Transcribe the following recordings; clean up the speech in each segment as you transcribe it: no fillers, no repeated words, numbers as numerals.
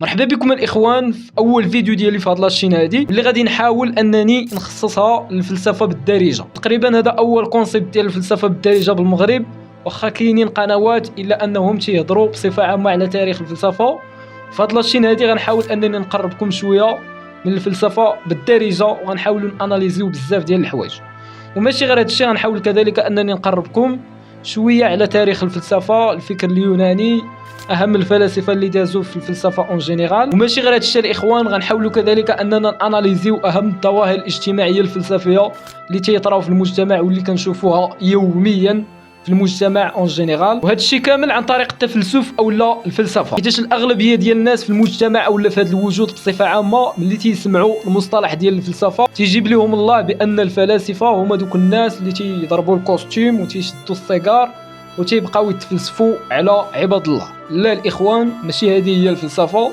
مرحبا بكم الاخوان في اول فيديو ديالي في هاد لاشين هادي اللي غادي نحاول انني نخصصها للفلسفه بالدارجه. تقريبا هذا اول كونسيبت ديال الفلسفه بالدارجه بالمغرب، واخا كاينين قنوات الا انهم تيهضروا بصفه عامه على تاريخ الفلسفه. في هاد لاشين هادي غنحاول انني نقربكم شويه من الفلسفه بالدارجه، وغنحاولوا اناليزيو بزاف ديال الحوايج. وماشي غير هادشي، غنحاول كذلك انني نقربكم شويه على تاريخ الفلسفه، الفكر اليوناني، اهم الفلاسفه اللي دازوا في الفلسفه اون جينيرال. وماشي غير هادشي الاخوان، غنحاولوا كذلك اننا اناليزيو اهم الظواهر الاجتماعيه الفلسفيه اللي تيطراو في المجتمع واللي كنشوفوها يوميا في المجتمع اون جينيرال، وهذا الشيء كامل عن طريق التفلسف اولا الفلسفه، حيت الاغلبيه ديال الناس في المجتمع اولا في هذا الوجود بصفه عامه ملي تيسمعوا المصطلح ديال الفلسفه تيجيب لهم الله بان الفلاسفه هما دوك الناس اللي تيضربوا الكوستيم وتيشدوا السيجار وتيبقاو يتفلسفوا على عباد الله. لا الاخوان، ماشي هذه هي الفلسفه،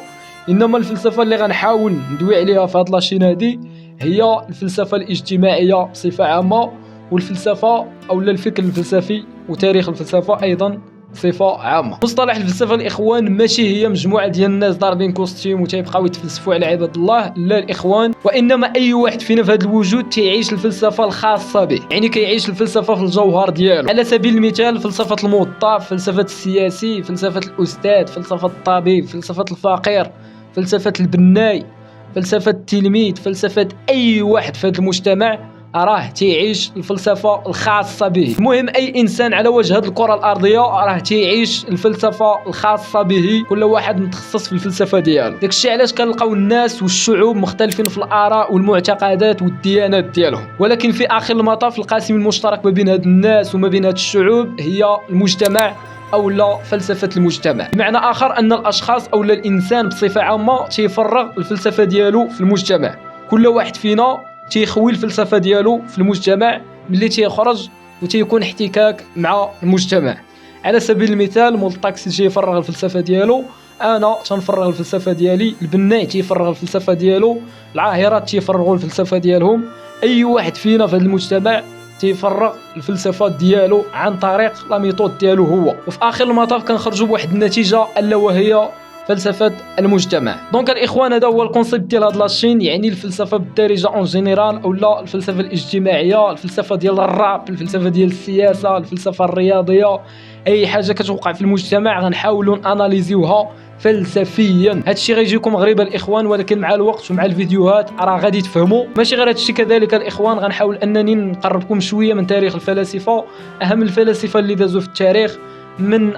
انما الفلسفه اللي غنحاول ندوي عليها في هاد لاشين هادي هي الفلسفه الاجتماعيه بصفه عامه، والفلسفه اولا الفكر الفلسفي وتاريخ الفلسفه ايضا بصفه عامه. مصطلح الفلسفه الاخوان ماشي هي مجموعه ديال الناس ضاربين كوستيم وتيبقاو يتفلسفوا على عباد الله، لا الاخوان، وانما اي واحد فينا في هذا الوجود تعيش الفلسفه الخاصه به، يعني كيعيش الفلسفه في الجوهر ديالو. على سبيل المثال فلسفه الموظف، فلسفه السياسي، فلسفه الاستاذ، فلسفه الطبيب، فلسفه الفقير، فلسفه البناي، فلسفه التلميذ، فلسفه اي واحد في هذا المجتمع راه تيعيش الفلسفه الخاصه به. المهم اي انسان على وجه هذه الكره الارضيه راه تيعيش الفلسفه الخاصه به، كل واحد متخصص في الفلسفه ديالو. داكشي علاش كنلقاو الناس والشعوب مختلفين في الاراء والمعتقدات والديانات ديالهم، ولكن في اخر المطاف القاسم المشترك ما بين هاد الناس وما بين هاد الشعوب هي المجتمع او لا فلسفه المجتمع. بمعنى اخر ان الاشخاص او الانسان بصفه عامه تيفرغ الفلسفه ديالو في المجتمع. كل واحد فينا تيخوي الفلسفه ديالو في المجتمع ملي تيخرج وتيكون احتكاك مع المجتمع. على سبيل المثال مول الطاكسي تيفرغ الفلسفه ديالو، انا تنفرغ الفلسفه ديالي، البناي تيفرغ الفلسفه ديالو، العاهرات تيفرغوا الفلسفه ديالهم. اي واحد فينا في هذا المجتمع تيفرغ الفلسفه ديالو عن طريق لا ميثود ديالو هو، وفي اخر المطاف كنخرجوا بواحد النتيجه الا وهي فلسفه المجتمع. دونك الاخوان هذا هو الكونسيبت ديال هاد لاشين، يعني الفلسفه بالدارجه اون جينيرال اولا الفلسفه الاجتماعيه، الفلسفه ديال الراب، الفلسفه ديال السياسه، الفلسفه الرياضيه، اي حاجه كتوقع في المجتمع غنحاولوا اناليزيوها فلسفيا. هادشي غيجيكم غريب الاخوان، ولكن مع الوقت ومع الفيديوهات راه غادي تفهموا. ماشي غير هادشي، كذلك الاخوان غنحاول انني نقربكم شويه من تاريخ الفلاسفه، اهم الفلاسفه اللي دازوا في التاريخ من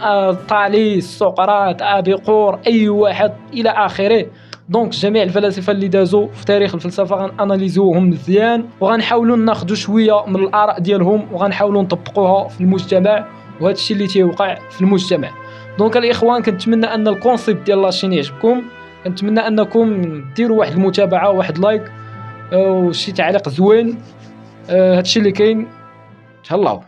طاليس، سقراط، ابيقور، اي واحد الى اخره. دونك جميع الفلاسفه اللي دازوا في تاريخ الفلسفه غناناليزيوهم مزيان، وغنحاولوا ناخذوا شويه من الاراء ديالهم وغنحاولوا نطبقوها في المجتمع، وهذا الشيء اللي تيوقع في المجتمع. دونك الاخوان كنتمنى ان الكونسيبت ديال لاشين يعجبكم، كنتمنى انكم ديروا واحد المتابعه، واحد لايك وشي تعليق زوين. هادشي اللي كاين. تهلاو.